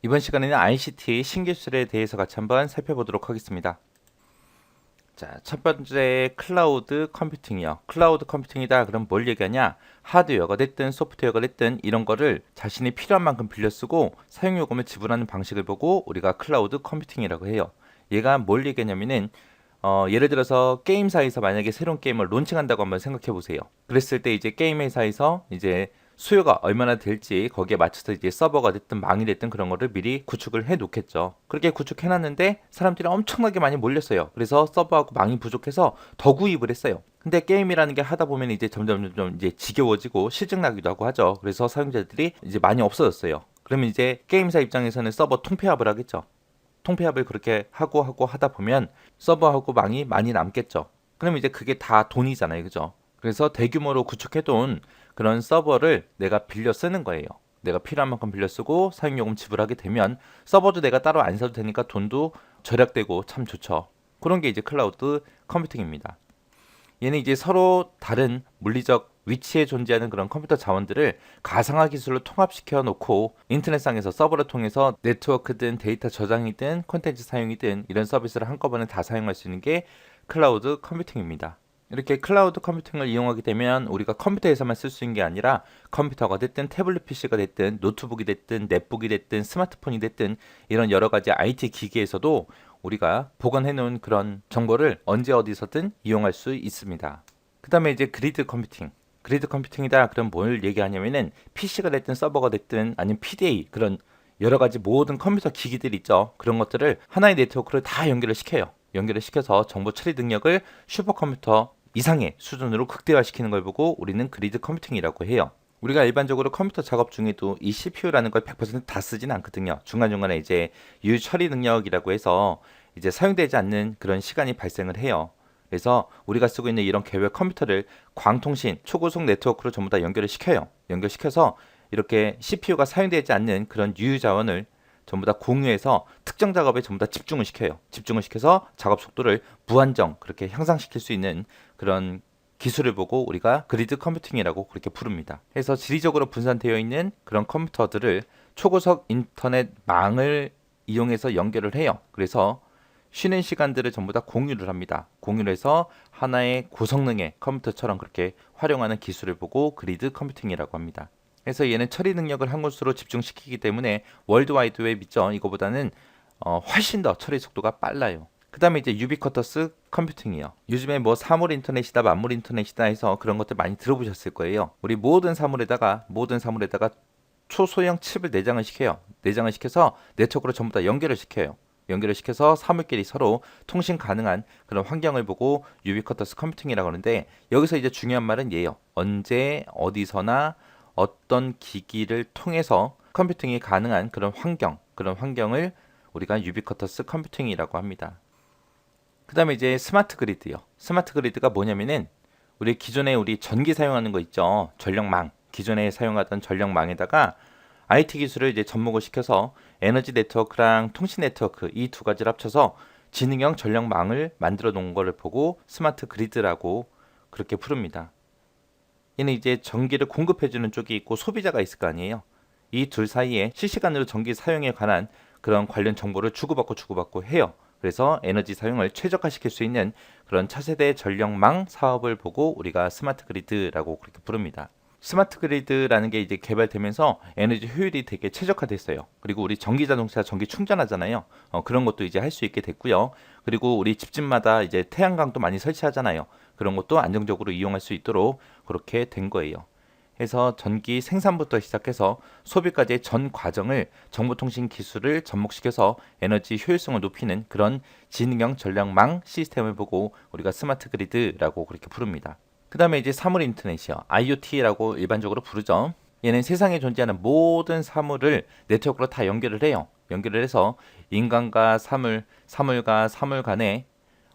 이번 시간에는 ICT 신기술에 대해서 같이 한번 살펴보도록 하겠습니다. 자, 첫 번째 클라우드 컴퓨팅이요. 클라우드 컴퓨팅이다. 그럼 뭘 얘기하냐? 하드웨어가 됐든 소프트웨어가 됐든 이런 거를 자신이 필요한 만큼 빌려 쓰고 사용 요금을 지불하는 방식을 보고 우리가 클라우드 컴퓨팅이라고 해요. 얘가 뭘 얘기하냐면은 예를 들어서 게임사에서 만약에 새로운 게임을 론칭한다고 한번 생각해 보세요. 그랬을 때 이제 게임 회사에서 이제 수요가 얼마나 될지 거기에 맞춰서 이제 서버가 됐든 망이 됐든 그런 거를 미리 구축을 해 놓겠죠. 그렇게 구축해 놨는데 사람들이 엄청나게 많이 몰렸어요. 그래서 서버하고 망이 부족해서 더 구입을 했어요. 근데 게임이라는 게 하다 보면 이제 점점 이제 지겨워지고 실증나기도 하고 하죠. 그래서 사용자들이 이제 많이 없어졌어요. 그러면 이제 게임사 입장에서는 서버 통폐합을 하겠죠. 통폐합을 그렇게 하고 하다 보면 서버하고 망이 많이 남겠죠. 그럼 이제 그게 다 돈이잖아요. 그죠? 그래서 대규모로 구축해둔 그런 서버를 내가 빌려 쓰는 거예요. 내가 필요한 만큼 빌려 쓰고 사용요금 지불하게 되면 서버도 내가 따로 안 사도 되니까 돈도 절약되고 참 좋죠. 그런 게 이제 클라우드 컴퓨팅입니다. 얘는 이제 서로 다른 물리적 위치에 존재하는 그런 컴퓨터 자원들을 가상화 기술로 통합시켜 놓고 인터넷상에서 서버를 통해서 네트워크든 데이터 저장이든 콘텐츠 사용이든 이런 서비스를 한꺼번에 다 사용할 수 있는 게 클라우드 컴퓨팅입니다. 이렇게 클라우드 컴퓨팅을 이용하게 되면 우리가 컴퓨터에서만 쓸 수 있는 게 아니라 컴퓨터가 됐든 태블릿 PC가 됐든 노트북이 됐든 넷북이 됐든 스마트폰이 됐든 이런 여러 가지 IT 기기에서도 우리가 보관해 놓은 그런 정보를 언제 어디서든 이용할 수 있습니다. 그 다음에 이제 그리드 컴퓨팅. 그리드 컴퓨팅이다. 그럼 뭘 얘기하냐면은 PC가 됐든 서버가 됐든 아니면 PDA 그런 여러 가지 모든 컴퓨터 기기들 있죠. 그런 것들을 하나의 네트워크를 다 연결을 시켜요. 연결을 시켜서 정보 처리 능력을 슈퍼컴퓨터 이상의 수준으로 극대화시키는 걸 보고 우리는 그리드 컴퓨팅이라고 해요. 우리가 일반적으로 컴퓨터 작업 중에도 이 CPU라는 걸 100%다 쓰진 않거든요. 중간중간에 이제 유처리 능력이라고 해서 이제 사용되지 않는 그런 시간이 발생을 해요. 그래서 우리가 쓰고 있는 이런 개별 컴퓨터를 광통신, 초고속 네트워크로 전부 다 연결을 시켜요. 연결시켜서 이렇게 CPU가 사용되지 않는 그런 유효 자원을 전부 다 공유해서 특정 작업에 전부 다 집중을 시켜요. 집중을 시켜서 작업 속도를 무한정 그렇게 향상시킬 수 있는 그런 기술을 보고 우리가 그리드 컴퓨팅이라고 그렇게 부릅니다. 그래서 지리적으로 분산되어 있는 그런 컴퓨터들을 초고속 인터넷 망을 이용해서 연결을 해요. 그래서 쉬는 시간들을 전부 다 공유를 합니다. 공유를 해서 하나의 고성능의 컴퓨터처럼 그렇게 활용하는 기술을 보고 그리드 컴퓨팅이라고 합니다. 그래서 얘는 처리 능력을 한 곳으로 집중시키기 때문에 월드와이드 웹 있죠. 이거보다는 훨씬 더 처리 속도가 빨라요. 그 다음에 이제 유비쿼터스 컴퓨팅이요. 요즘에 뭐 사물 인터넷이다, 만물 인터넷이다 해서 그런 것들 많이 들어보셨을 거예요. 우리 모든 사물에다가 초소형 칩을 내장을 시켜요. 내장을 시켜서 네트워크로 전부 다 연결을 시켜요. 연결을 시켜서 사물끼리 서로 통신 가능한 그런 환경을 보고 유비쿼터스 컴퓨팅이라고 하는데 여기서 이제 중요한 말은 얘예요. 언제 어디서나 어떤 기기를 통해서 컴퓨팅이 가능한 그런 환경을 우리가 유비쿼터스 컴퓨팅이라고 합니다. 그 다음에 이제 스마트 그리드요. 스마트 그리드가 뭐냐면은 우리 전기 사용하는 거 있죠. 전력망. 기존에 사용하던 전력망에다가 IT 기술을 이제 접목을 시켜서 에너지 네트워크랑 통신 네트워크 이 두 가지를 합쳐서 지능형 전력망을 만들어 놓은 거를 보고 스마트 그리드라고 그렇게 부릅니다. 얘는 이제 전기를 공급해주는 쪽이 있고 소비자가 있을 거 아니에요. 이 둘 사이에 실시간으로 전기 사용에 관한 그런 관련 정보를 주고받고 해요. 그래서 에너지 사용을 최적화시킬 수 있는 그런 차세대 전력망 사업을 보고 우리가 스마트 그리드라고 그렇게 부릅니다. 스마트 그리드라는 게 이제 개발되면서 에너지 효율이 되게 최적화됐어요. 그리고 우리 전기 자동차 전기 충전하잖아요. 그런 것도 이제 할 수 있게 됐고요. 그리고 우리 집집마다 이제 태양광도 많이 설치하잖아요. 그런 것도 안정적으로 이용할 수 있도록 그렇게 된 거예요. 해서 전기 생산부터 시작해서 소비까지의 전 과정을 정보통신 기술을 접목시켜서 에너지 효율성을 높이는 그런 지능형 전력망 시스템을 보고 우리가 스마트 그리드라고 그렇게 부릅니다. 그 다음에 이제 사물 인터넷이요. IoT라고 일반적으로 부르죠. 얘는 세상에 존재하는 모든 사물을 네트워크로 다 연결을 해요. 연결을 해서 인간과 사물, 사물과 사물 간에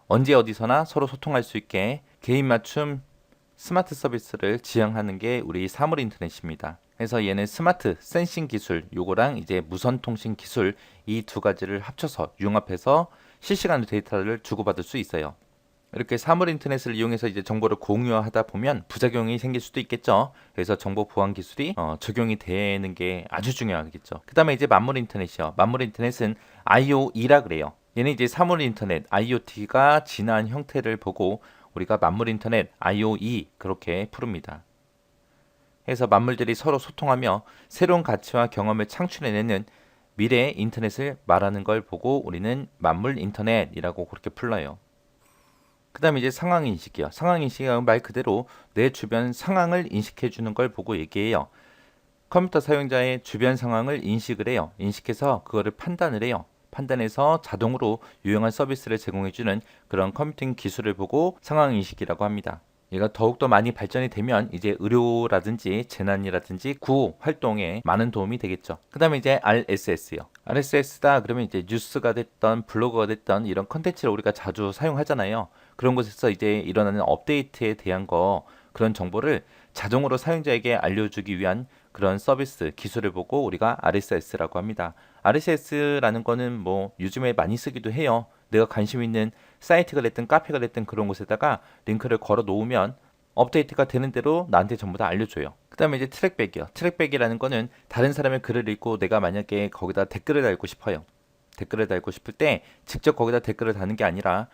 언제 어디서나 서로 소통할 수 있게 개인 맞춤 스마트 서비스를 지향하는 게 우리 사물 인터넷입니다. 그래서 얘는 스마트 센싱 기술 요거랑 이제 무선 통신 기술 이 두 가지를 합쳐서 융합해서 실시간 데이터를 주고받을 수 있어요. 이렇게 사물 인터넷을 이용해서 이제 정보를 공유하다 보면 부작용이 생길 수도 있겠죠. 그래서 정보 보안 기술이 적용이 되는 게 아주 중요하겠죠. 그 다음에 이제 만물 인터넷이요. 만물 인터넷은 IoE라 그래요. 얘는 이제 사물 인터넷, IoT가 진화한 형태를 보고 우리가 만물 인터넷, IoE 그렇게 부릅니다. 해서 만물들이 서로 소통하며 새로운 가치와 경험을 창출해내는 미래의 인터넷을 말하는 걸 보고 우리는 만물 인터넷이라고 그렇게 불러요. 그 다음에 이제 상황 인식이요. 상황 인식은 말 그대로 내 주변 상황을 인식해 주는 걸 보고 얘기해요. 컴퓨터 사용자의 주변 상황을 인식을 해요. 인식해서 그거를 판단을 해요. 판단해서 자동으로 유용한 서비스를 제공해 주는 그런 컴퓨팅 기술을 보고 상황 인식이라고 합니다. 얘가 더욱더 많이 발전이 되면 이제 의료라든지 재난이라든지 구호 활동에 많은 도움이 되겠죠. 그 다음에 이제 RSS요. RSS다 그러면 이제 뉴스가 됐던 블로그가 됐던 이런 컨텐츠를 우리가 자주 사용하잖아요. 그런 곳에서 이제 일어나는 업데이트에 대한 그런 정보를 자동으로 사용자에게 알려주기 위한 그런 서비스 기술을 보고 우리가 RSS라고 합니다. RSS라는 거는 뭐 요즘에 많이 쓰기도 해요. 내가 관심 있는 사이트가 됐든 카페가 됐든 그런 곳에다가 링크를 걸어 놓으면 업데이트가 되는 대로 나한테 전부 다 알려줘요. 그 다음에 이제 트랙백이요. 트랙백이라는 거는 다른 사람의 글을 읽고 내가 만약에 거기다 댓글을 달고 싶어요. 댓글을 달고 싶을 때 직접 거기다 댓글을 다는 게 아니라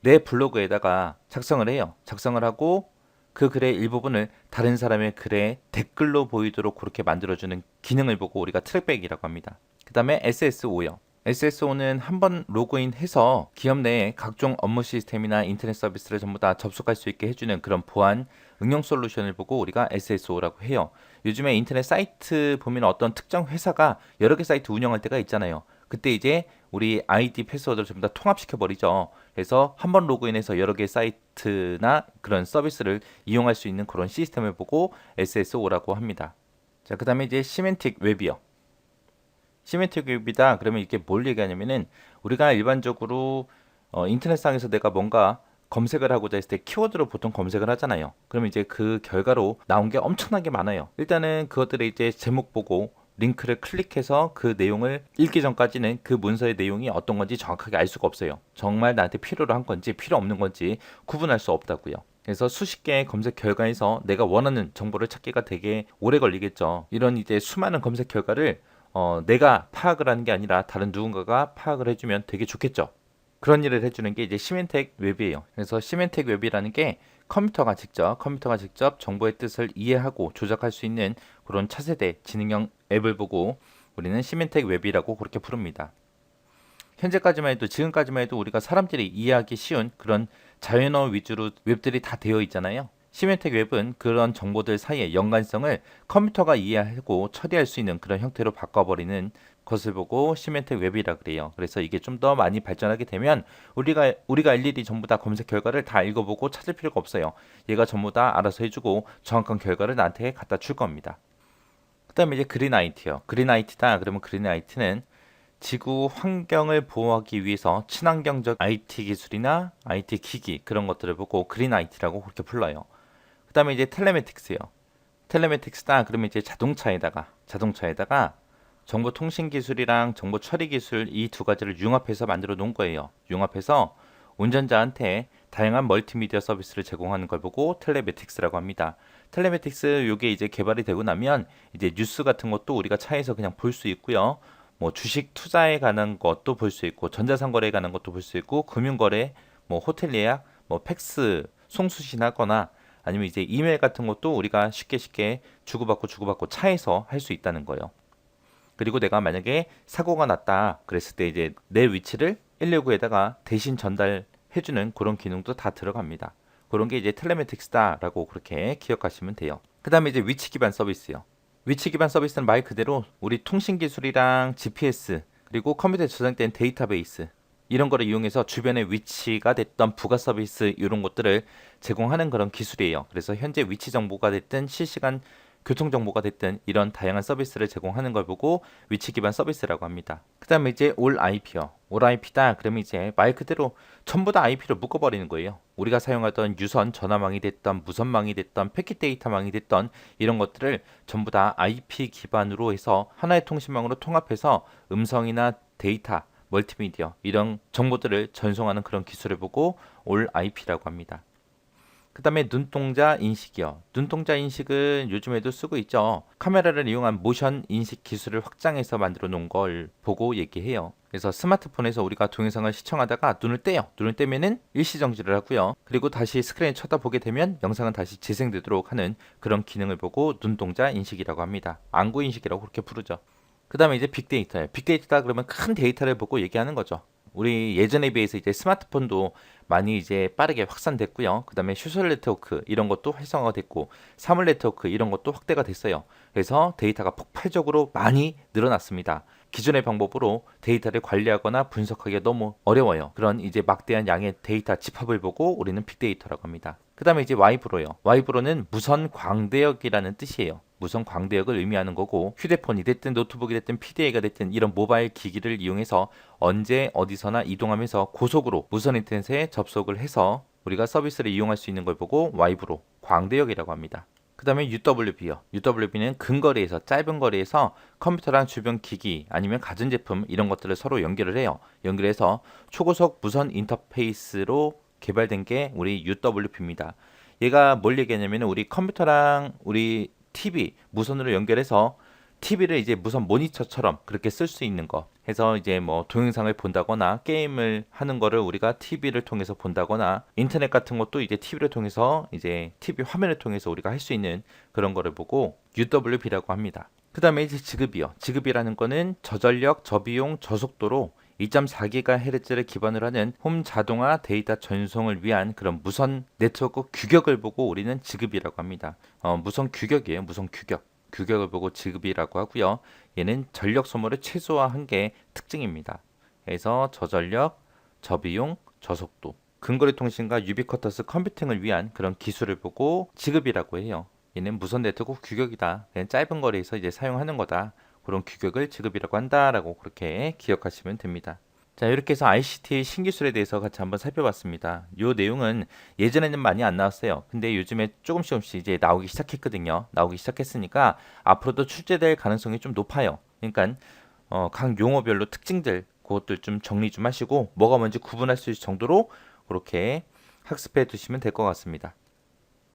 내 블로그에다가 작성을 해요. 작성을 하고 그 글의 일부분을 다른 사람의 글에 댓글로 보이도록 그렇게 만들어주는 기능을 보고 우리가 트랙백이라고 합니다. 그 다음에 SSO요. SSO는 한번 로그인해서 기업 내에 각종 업무 시스템이나 인터넷 서비스를 전부 다 접속할 수 있게 해주는 그런 보안 응용 솔루션을 보고 우리가 SSO라고 해요. 요즘에 인터넷 사이트 보면 어떤 특정 회사가 여러 개 사이트 운영할 때가 있잖아요. 그때 이제 우리 아이디 패스워드를 전부 다 통합시켜 버리죠. 그래서 한번 로그인해서 여러 개 사이트나 그런 서비스를 이용할 수 있는 그런 시스템을 보고 SSO라고 합니다. 자, 그 다음에 이제 시멘틱 웹이요. 시멘틱 웹이다 그러면 이게 뭘 얘기하냐면은 우리가 일반적으로 인터넷상에서 내가 뭔가 검색을 하고자 했을 때 키워드로 보통 검색을 하잖아요. 그러면 이제 그 결과로 나온 게 엄청나게 많아요. 일단은 그것들의 이제 제목 보고 링크를 클릭해서 그 내용을 읽기 전까지는 그 문서의 내용이 어떤 건지 정확하게 알 수가 없어요. 정말 나한테 필요로 한 건지 필요 없는 건지 구분할 수 없다고요. 그래서 수십 개의 검색 결과에서 내가 원하는 정보를 찾기가 되게 오래 걸리겠죠. 이런 이제 수많은 검색 결과를 내가 파악을 하는 게 아니라 다른 누군가가 파악을 해주면 되게 좋겠죠. 그런 일을 해주는 게 이제 시멘텍 웹이에요. 그래서 시멘텍 웹이라는 게 컴퓨터가 직접 정보의 뜻을 이해하고 조작할 수 있는 그런 차세대 지능형 앱을 보고 우리는 시멘텍 웹이라고 그렇게 부릅니다. 현재까지만 해도 지금까지만 해도 우리가 사람들이 이해하기 쉬운 그런 자연어 위주로 웹들이 다 되어 있잖아요. 시멘텍 웹은 그런 정보들 사이의 연관성을 컴퓨터가 이해하고 처리할 수 있는 그런 형태로 바꿔버리는 것을 보고 시멘텍 웹이라 그래요. 그래서 이게 좀 더 많이 발전하게 되면 우리가 일일이 전부 다 검색 결과를 다 읽어보고 찾을 필요가 없어요. 얘가 전부 다 알아서 해주고 정확한 결과를 나한테 갖다 줄 겁니다. 그다음에 이제 그린 IT요. 그린 IT다 그러면 그린 IT는 지구 환경을 보호하기 위해서 친환경적 IT 기술이나 IT 기기 그런 것들을 보고 그린 IT라고 그렇게 불러요. 그 다음에 이제 텔레매틱스요. 텔레매틱스다 그러면 이제 자동차에다가 정보통신 기술이랑 정보 처리 기술 이 두 가지를 융합해서 만들어 놓은 거예요. 융합해서 운전자한테 다양한 멀티미디어 서비스를 제공하는 걸 보고 텔레매틱스라고 합니다. 텔레매틱스 요게 이제 개발이 되고 나면 이제 뉴스 같은 것도 우리가 차에서 그냥 볼 수 있고요. 뭐 주식 투자에 관한 것도 볼 수 있고 전자상거래에 관한 것도 볼 수 있고 금융거래, 뭐 호텔 예약, 뭐 팩스 송수신하거나 아니면 이제 이메일 같은 것도 우리가 쉽게 주고받고 차에서 할 수 있다는 거예요. 그리고 내가 만약에 사고가 났다 그랬을 때 이제 내 위치를 119에다가 대신 전달해주는 그런 기능도 다 들어갑니다. 그런 게 이제 텔레매틱스다라고 그렇게 기억하시면 돼요. 그 다음에 이제 위치 기반 서비스요. 위치 기반 서비스는 말 그대로 우리 통신 기술이랑 GPS 그리고 컴퓨터에 저장된 데이터베이스 이런 거를 이용해서 주변의 위치가 됐던 부가 서비스 이런 것들을 제공하는 그런 기술이에요. 그래서 현재 위치 정보가 됐든 실시간 교통 정보가 됐든 이런 다양한 서비스를 제공하는 걸 보고 위치 기반 서비스라고 합니다. 그 다음에 이제 올 IP요. 올 IP다 그러면 이제 말 그대로 전부 다 IP로 묶어버리는 거예요. 우리가 사용하던 유선 전화망이 됐던 무선망이 됐던 패킷 데이터망이 됐던 이런 것들을 전부 다 IP 기반으로 해서 하나의 통신망으로 통합해서 음성이나 데이터 멀티미디어 이런 정보들을 전송하는 그런 기술을 보고 올 IP라고 합니다. 그 다음에 눈동자 인식이요. 눈동자 인식은 요즘에도 쓰고 있죠. 카메라를 이용한 모션 인식 기술을 확장해서 만들어 놓은 걸 보고 얘기해요. 그래서 스마트폰에서 우리가 동영상을 시청하다가 눈을 떼요. 눈을 떼면은 일시정지를 하고요. 그리고 다시 스크린을 쳐다보게 되면 영상은 다시 재생되도록 하는 그런 기능을 보고 눈동자 인식이라고 합니다. 안구 인식이라고 그렇게 부르죠. 그 다음에 이제 빅데이터예요. 빅데이터다 그러면 큰 데이터를 보고 얘기하는 거죠. 우리 예전에 비해서 이제 스마트폰도 많이 이제 빠르게 확산됐고요. 그 다음에 소셜 네트워크 이런 것도 활성화가 됐고 사물 네트워크 이런 것도 확대가 됐어요. 그래서 데이터가 폭발적으로 많이 늘어났습니다. 기존의 방법으로 데이터를 관리하거나 분석하기가 너무 어려워요. 그런 이제 막대한 양의 데이터 집합을 보고 우리는 빅데이터라고 합니다. 그 다음에 이제 와이브로요. 와이브로는 무선 광대역이라는 뜻이에요. 무선 광대역을 의미하는 거고 휴대폰이 됐든 노트북이 됐든 PDA가 됐든 이런 모바일 기기를 이용해서 언제 어디서나 이동하면서 고속으로 무선 인터넷에 접속을 해서 우리가 서비스를 이용할 수 있는 걸 보고 와이브로 광대역이라고 합니다. 그 다음에 UWB요. UWB는 근거리에서 짧은 거리에서 컴퓨터랑 주변 기기 아니면 가전제품 이런 것들을 서로 연결을 해요. 연결해서 초고속 무선 인터페이스로 개발된 게 우리 UWB입니다. 얘가 뭘 얘기하냐면 우리 컴퓨터랑 우리 TV 무선으로 연결해서 TV를 이제 무선 모니터처럼 그렇게 쓸 수 있는 거 해서 이제 뭐 동영상을 본다거나 게임을 하는 거를 우리가 TV를 통해서 본다거나 인터넷 같은 것도 이제 TV를 통해서 이제 TV 화면을 통해서 우리가 할 수 있는 그런 거를 보고 UWB라고 합니다. 그 다음에 이제 지급이요. 지급이라는 거는 저전력, 저비용, 저속도로 2.4GHz를 기반으로 하는 홈 자동화 데이터 전송을 위한 그런 무선 네트워크 규격을 보고 우리는 지급이라고 합니다. 무선 규격이에요. 무선 규격. 규격을 보고 지급이라고 하고요. 얘는 전력 소모를 최소화한 게 특징입니다. 그래서 저전력, 저비용, 저속도. 근거리 통신과 유비쿼터스 컴퓨팅을 위한 그런 기술을 보고 지급이라고 해요. 얘는 무선 네트워크 규격이다. 그냥 짧은 거리에서 이제 사용하는 거다. 그런 규격을 지급이라고 한다라고 그렇게 기억하시면 됩니다. 자, 이렇게 해서 ICT 신기술에 대해서 같이 한번 살펴봤습니다. 이 내용은 예전에는 많이 안 나왔어요. 근데 요즘에 조금씩 이제 나오기 시작했거든요. 나오기 시작했으니까 앞으로도 출제될 가능성이 좀 높아요. 그러니까 각 용어별로 특징들 그것들 좀 정리 좀 하시고 뭐가 뭔지 구분할 수 있을 정도로 그렇게 학습해 두시면 될 것 같습니다.